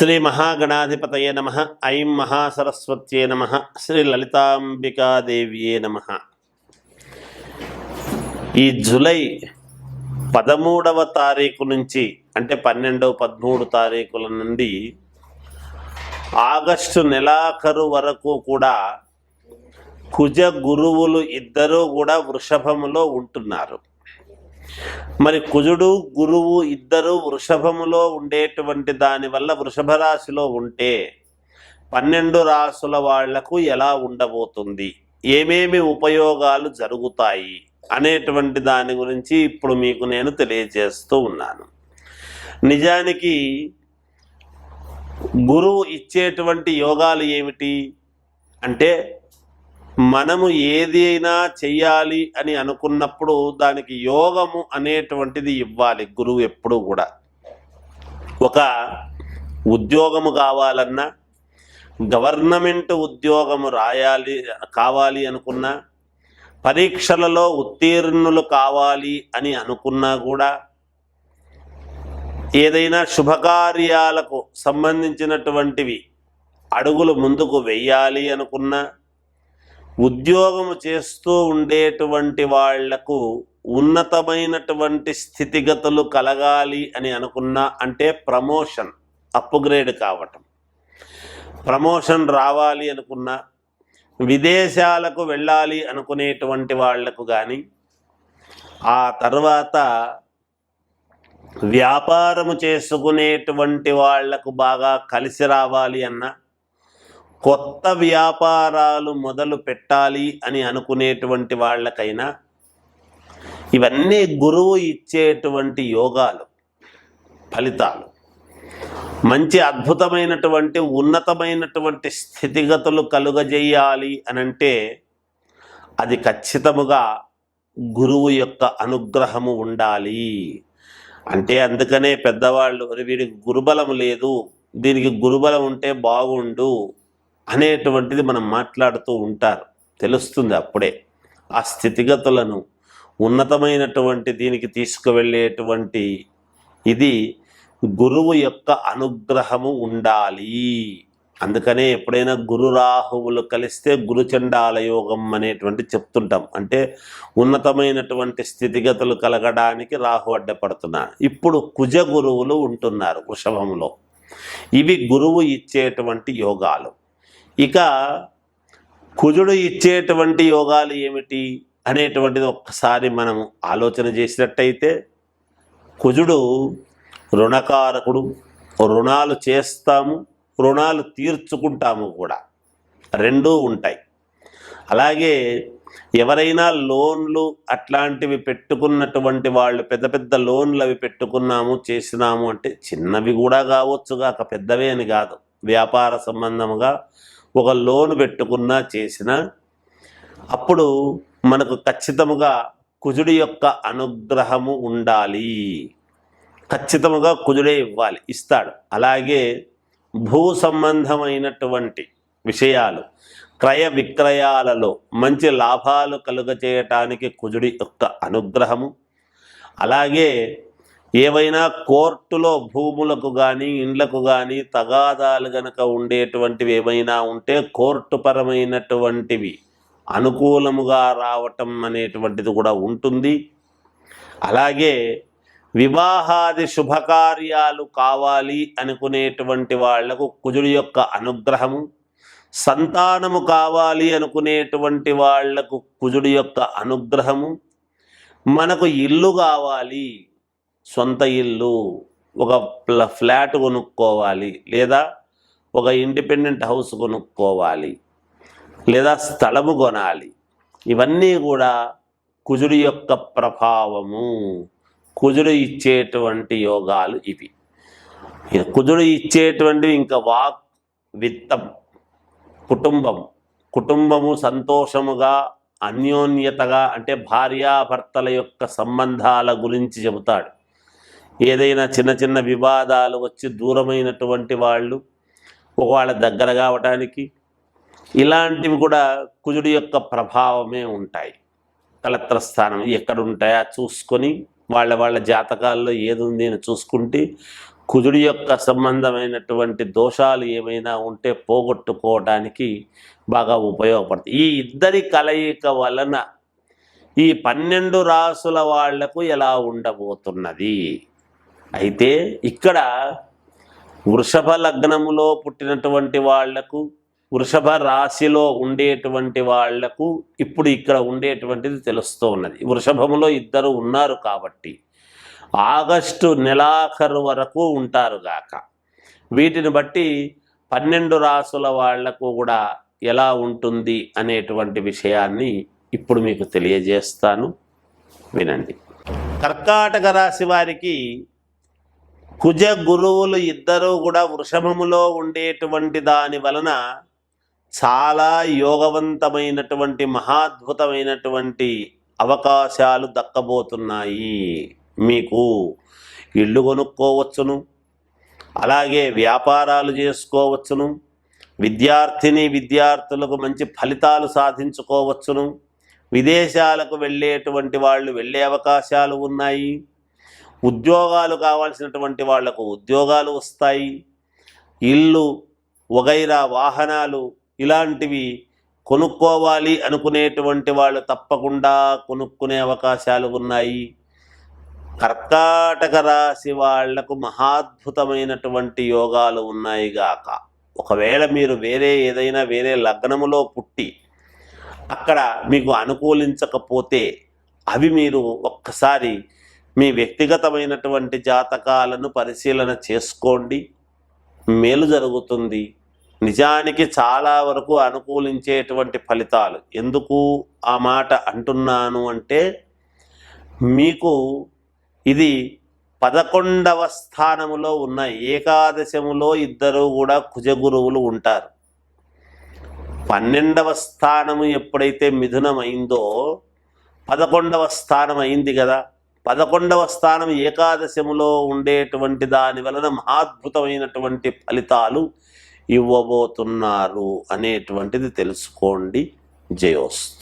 శ్రీ మహాగణాధిపతయే నమః. ఐం మహాసరస్వత్యే నమః. శ్రీ లలితాంబికాదేవ్యే నమః. ఈ జూలై 13వ తారీఖు నుంచి అంటే 12, 13 తారీఖుల నుండి ఆగస్టు నెలాఖరు వరకు కూడా కుజ గురువులు ఇద్దరూ కూడా వృషభములో ఉంటున్నారు. మరి కుజుడు గురువు ఇద్దరు వృషభములో ఉండేటువంటి దానివల్ల వృషభ రాశిలో ఉంటే 12 రాశుల వాళ్లకు ఎలా ఉండబోతుంది, ఏమేమి ఉపయోగాలు జరుగుతాయి అనేటువంటి దాని గురించి ఇప్పుడు మీకు నేను తెలియజేస్తూ ఉన్నాను. నిజానికి గురువు ఇచ్చేటువంటి యోగాలు ఏమిటి అంటే, మనము ఏది అయినా చెయ్యాలి అని అనుకున్నప్పుడు దానికి యోగము అనేటువంటిది ఇవ్వాలి. గురువు ఎప్పుడూ కూడా ఒక ఉద్యోగము కావాలన్నా, గవర్నమెంట్ ఉద్యోగము కావాలి అనుకున్నా, పరీక్షలలో ఉత్తీర్ణులు కావాలి అని అనుకున్నా కూడా, ఏదైనా శుభకార్యాలకు సంబంధించినటువంటివి అడుగులు ముందుకు వెయ్యాలి అనుకున్నా, ఉద్యోగము చేస్తూ ఉండేటువంటి వాళ్లకు ఉన్నతమైనటువంటి స్థితిగతులు కలగాలి అని అనుకున్నా, అంటే ప్రమోషన్, అప్గ్రేడ్ కావటం, ప్రమోషన్ రావాలి అనుకున్నా, విదేశాలకు వెళ్ళాలి అనుకునేటువంటి వాళ్లకు కానీ, ఆ తర్వాత వ్యాపారము చేసుకునేటువంటి వాళ్లకు బాగా కలిసి రావాలి అన్నా, కొత్త వ్యాపారాలు మొదలు పెట్టాలి అని అనుకునేటువంటి వాళ్ళకైనా, ఇవన్నీ గురువు ఇచ్చేటువంటి యోగాలు, ఫలితాలు. మంచి అద్భుతమైనటువంటి ఉన్నతమైనటువంటి స్థితిగతులు కలుగజేయాలి అనంటే అది ఖచ్చితముగా గురువు యొక్క అనుగ్రహము ఉండాలి. అంటే అందుకనే పెద్దవాళ్ళు వీడికి గురుబలం లేదు, దీనికి గురుబలం ఉంటే బాగుండు అనేటువంటిది మనం మాట్లాడుతూ ఉంటారు. తెలుస్తుంది అప్పుడే ఆ స్థితిగతులను, ఉన్నతమైనటువంటి దీనికి తీసుకువెళ్ళేటువంటి ఇది గురువు యొక్క అనుగ్రహము ఉండాలి. అందుకనే ఎప్పుడైనా గురు రాహువులు కలిస్తే గురుచండాల యోగం అనేటువంటి చెప్తుంటాం. అంటే ఉన్నతమైనటువంటి స్థితిగతులు కలగడానికి రాహు అడ్డపడుతున్నాడు. ఇప్పుడు కుజ గురువులు ఉంటున్నారు వృషభంలో. ఇవి గురువు ఇచ్చేటువంటి యోగాలు. ఇక కుజుడు ఇచ్చేటువంటి యోగాలు ఏమిటి అనేటువంటిది ఒక్కసారి మనము ఆలోచన చేసినట్టయితే, కుజుడు రుణకారకుడు. రుణాలు చేస్తాము, రుణాలు తీర్చుకుంటాము కూడా, రెండూ ఉంటాయి. అలాగే ఎవరైనా లోన్లు అట్లాంటివి పెట్టుకున్నటువంటి వాళ్ళు, పెద్ద పెద్ద లోన్లు అవి పెట్టుకున్నాము చేసినాము అంటే, చిన్నవి కూడా కావచ్చు కాక పెద్దవే అని కాదు, వ్యాపార సంబంధముగా ఒక లోన్ పెట్టుకున్నా చేసినా, అప్పుడు మనకు ఖచ్చితముగా కుజుడి యొక్క అనుగ్రహము ఉండాలి. ఖచ్చితముగా కుజుడే ఇస్తాడు. అలాగే భూ సంబంధమైనటువంటి విషయాలు, క్రయ విక్రయాలలో మంచి లాభాలు కలుగజేయటానికి కుజుడి యొక్క అనుగ్రహము. అలాగే ఏవైనా కోర్టులో భూములకు కానీ ఇండ్లకు కానీ తగాదాలు గనక ఉండేటువంటివి ఏమైనా ఉంటే కోర్టు పరమైనటువంటివి అనుకూలముగా రావటం అనేటువంటిది కూడా ఉంటుంది. అలాగే వివాహాది శుభకార్యాలు కావాలి అనుకునేటువంటి వాళ్లకు కుజుడి యొక్క అనుగ్రహము, సంతానము కావాలి అనుకునేటువంటి వాళ్లకు కుజుడి యొక్క అనుగ్రహము, మనకు ఇల్లు కావాలి, సొంత ఇల్లు, ఒక ఫ్లాట్ కొనుక్కోవాలి, లేదా ఒక ఇండిపెండెంట్ హౌస్ కొనుక్కోవాలి, లేదా స్థలము కొనాలి, ఇవన్నీ కూడా కుజుడి యొక్క ప్రభావము. కుజుడు ఇచ్చేటువంటి యోగాలు ఇవి. కుజుడు ఇచ్చేటువంటివి ఇంకా వాక్, విత్తం, కుటుంబము సంతోషముగా అన్యోన్యతగా, అంటే భార్యాభర్తల యొక్క సంబంధాల గురించి చెబుతాడు. ఏదైనా చిన్న చిన్న వివాదాలు వచ్చి దూరమైనటువంటి వాళ్ళు ఒకవేళ దగ్గర కావటానికి, ఇలాంటివి కూడా కుజుడి యొక్క ప్రభావమే ఉంటాయి. కలత్ర స్థానం ఎక్కడ ఉంటాయో చూసుకొని వాళ్ళ జాతకాల్లో ఏది ఉంది అని చూసుకుంటే కుజుడి యొక్క సంబంధమైనటువంటి దోషాలు ఏమైనా ఉంటే పోగొట్టుకోవడానికి బాగా ఉపయోగపడుతుంది. ఈ ఇద్దరి కలయిక వలన ఈ 12 రాసుల వాళ్లకు ఎలా ఉండబోతున్నది అయితే ఇక్కడ వృషభ లగ్నములో పుట్టినటువంటి వాళ్లకు, వృషభ రాశిలో ఉండేటువంటి వాళ్లకు ఇప్పుడు ఇక్కడ ఉండేటువంటిది తెలుస్తూ ఉన్నది. వృషభములో ఇద్దరు ఉన్నారు కాబట్టి ఆగస్టు నెలాఖరు వరకు ఉంటారు గాక. వీటిని బట్టి 12 రాసుల వాళ్లకు కూడా ఎలా ఉంటుంది అనేటువంటి విషయాన్ని ఇప్పుడు మీకు తెలియజేస్తాను, వినండి. కర్కాటక రాశి వారికి కుజ గురువులు ఇద్దరూ కూడా వృషభములో ఉండేటువంటి దాని వలన చాలా యోగవంతమైనటువంటి మహాద్భుతమైనటువంటి అవకాశాలు దక్కబోతున్నాయి. మీకు ఇళ్ళు కొనుక్కోవచ్చును, అలాగే వ్యాపారాలు చేసుకోవచ్చును, విద్యార్థులకు మంచి ఫలితాలు సాధించుకోవచ్చును, విదేశాలకు వెళ్ళేటువంటి వాళ్ళు వెళ్ళే అవకాశాలు ఉన్నాయి, ఉద్యోగాలు కావాల్సినటువంటి వాళ్లకు ఉద్యోగాలు వస్తాయి, ఇల్లు వగైరా వాహనాలు ఇలాంటివి కొనుక్కోవాలి అనుకునేటువంటి వాళ్ళు తప్పకుండా కొనుక్కునే అవకాశాలు ఉన్నాయి. కర్కాటక రాశి వాళ్లకు మహాద్భుతమైనటువంటి యోగాలు ఉన్నాయి గాక. ఒకవేళ మీరు వేరే లగ్నములో పుట్టి అక్కడ మీకు అనుకూలించకపోతే అవి మీరు ఒక్కసారి మీ వ్యక్తిగతమైనటువంటి జాతకాలను పరిశీలన చేసుకోండి, మేలు జరుగుతుంది. నిజానికి చాలా వరకు అనుకూలించేటువంటి ఫలితాలు. ఎందుకు ఆ మాట అంటున్నాను అంటే, మీకు ఇది 11వ స్థానములో ఉన్న ఏకాదశములో ఇద్దరు కూడా కుజగురువులు ఉంటారు. 12వ స్థానము ఎప్పుడైతే మిథునమైందో 11వ స్థానం అయింది కదా. 11వ స్థానం ఏకాదశములో ఉండేటువంటి దాని వలన మహాద్భుతమైనటువంటి ఫలితాలు ఇవ్వబోతున్నారు అనేటువంటిది తెలుసుకోండి. జయోస్తు.